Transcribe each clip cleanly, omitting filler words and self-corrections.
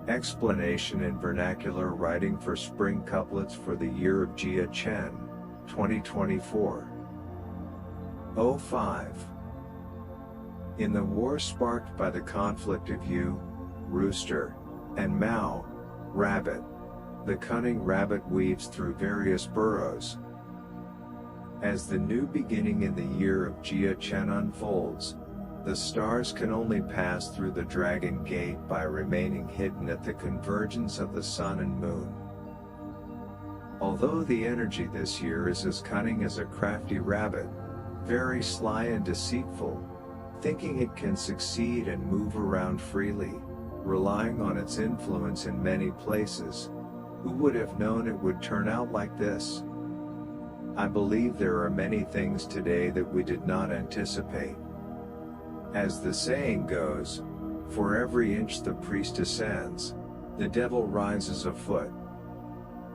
Explanation in vernacular writing for spring couplets for the year of Jia Chen, 2024. 05. In the war sparked by the conflict of you, Rooster, and Mao, Rabbit, the cunning rabbit weaves through various burrows. As the new beginning in the year of Jia Chen unfolds, the stars can only pass through the dragon gate by remaining hidden at the convergence of the sun and moon. Although the energy this year is as cunning as a crafty rabbit, very sly and deceitful, thinking it can succeed and move around freely, relying on its influence in many places, who would have known it would turn out like this? I believe there are many things today that we did not anticipate. As the saying goes, for every inch the priest ascends, the devil rises a foot.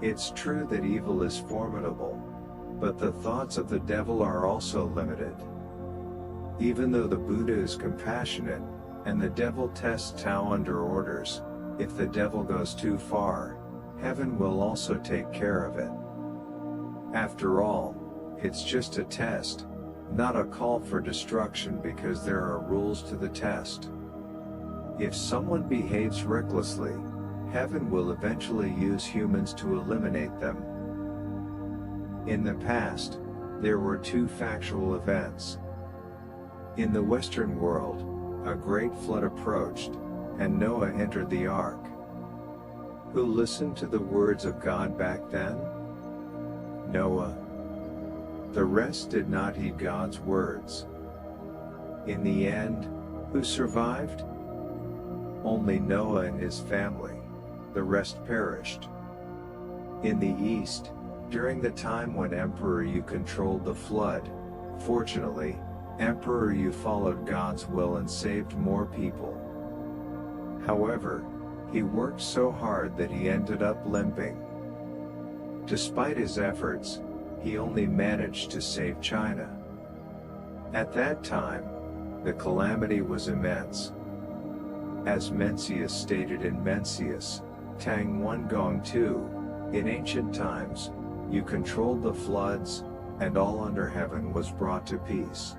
It's true that evil is formidable, but the thoughts of the devil are also limited. Even though the Buddha is compassionate, and the devil tests Tao under orders, if the devil goes too far, heaven will also take care of it. After all, it's just a test, not a call for destruction, because there are rules to the test. If someone behaves recklessly, heaven will eventually use humans to eliminate them. In the past, there were two factual events. In the Western world, a great flood approached, and Noah entered the ark. Who listened to the words of God back then? Noah. The rest did not heed God's words. In the end, who survived? Only Noah and his family. The rest perished. In the East, during the time when Emperor Yu controlled the flood, fortunately, Emperor Yu followed God's will and saved more people. However, he worked so hard that he ended up limping. Despite his efforts, he only managed to save China. At that time, the calamity was immense. As Mencius stated in Mencius, Tang 1 Gong 2, in ancient times, you controlled the floods, and all under heaven was brought to peace.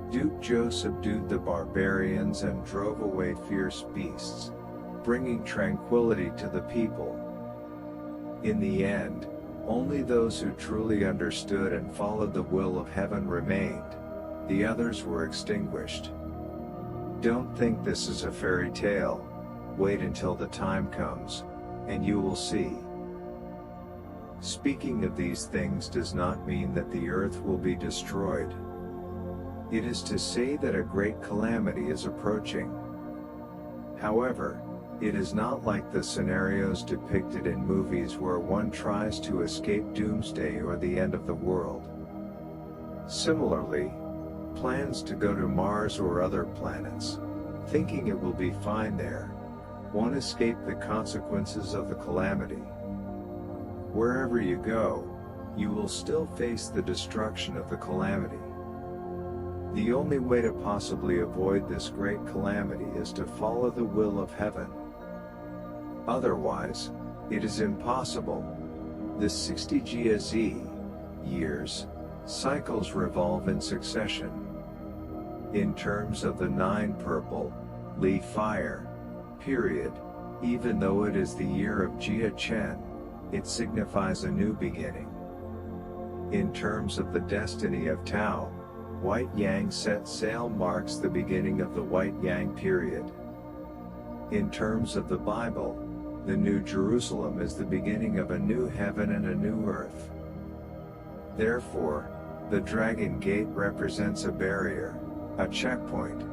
Duke Zhou subdued the barbarians and drove away fierce beasts, bringing tranquility to the people. In the end, only those who truly understood and followed the will of heaven remained, the others were extinguished. Don't think this is a fairy tale, wait until the time comes, and you will see. Speaking of these things does not mean that the earth will be destroyed. It is to say that a great calamity is approaching. However, it is not like the scenarios depicted in movies where one tries to escape doomsday or the end of the world. Similarly, plans to go to Mars or other planets, thinking it will be fine there, won't escape the consequences of the calamity. Wherever you go, you will still face the destruction of the calamity. The only way to possibly avoid this great calamity is to follow the will of heaven. Otherwise, it is impossible. The 60 Jia Z years cycles revolve in succession. In terms of the 9 purple leaf fire period, even though it is the year of Jia Chen, it signifies a new beginning. In terms of the destiny of Tao, White Yang set sail marks the beginning of the White Yang period. In terms of the Bible, the New Jerusalem is the beginning of a new heaven and a new earth. Therefore, the Dragon Gate represents a barrier, a checkpoint.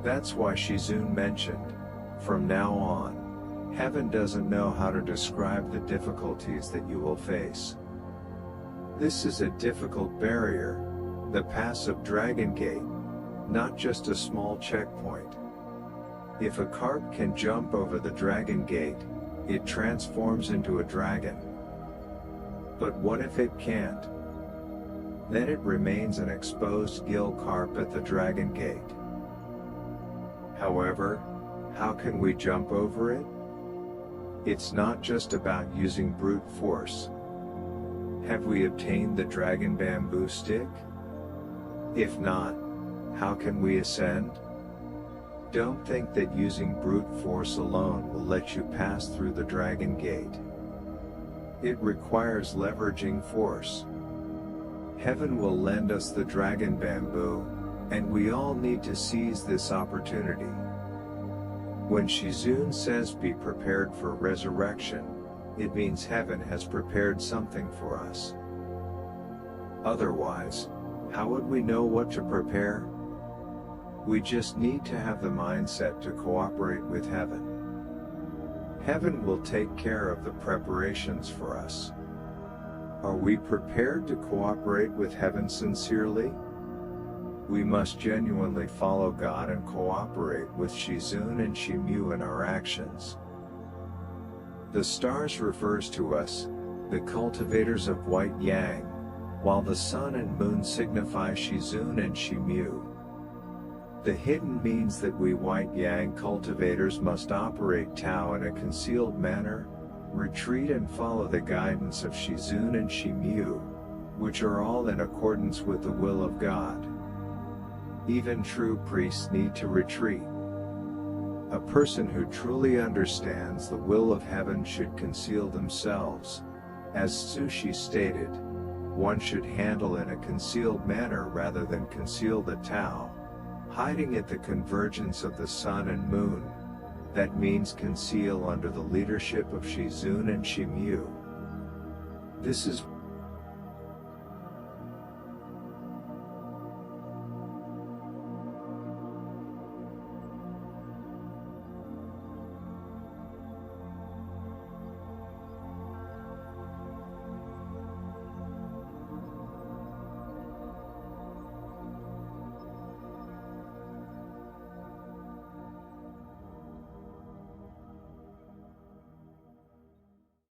That's why Shizun mentioned, from now on, heaven doesn't know how to describe the difficulties that you will face. This is a difficult barrier, the pass of Dragon Gate, not just a small checkpoint. If a carp can jump over the Dragon Gate, it transforms into a dragon. But what if it can't? Then it remains an exposed gill carp at the Dragon Gate. However, How can we jump over it? It's not just about using brute force. Have we obtained the dragon bamboo stick? If not, how can we ascend? Don't think that using brute force alone will let you pass through the dragon gate. It requires leveraging force. Heaven will lend us the dragon bamboo, and we all need to seize this opportunity. When Shizun says be prepared for resurrection, it means heaven has prepared something for us. Otherwise, how would we know what to prepare? We just need to have the mindset to cooperate with heaven. Heaven will take care of the preparations for us. Are we prepared to cooperate with heaven sincerely? We must genuinely follow God and cooperate with Shizun and Shimyu in our actions. The stars refers to us, the cultivators of white yang, while the sun and moon signify Shizun and Shimyu. The hidden means that we white yang cultivators must operate Tao in a concealed manner, retreat and follow the guidance of Shizun and Shimyu, which are all in accordance with the will of God. Even true priests need to retreat. A person who truly understands the will of heaven should conceal themselves. As Sushi stated, one should handle in a concealed manner rather than conceal the Tao, hiding at the convergence of the sun and moon. That means conceal under the leadership of Shizun and Shimyu. This is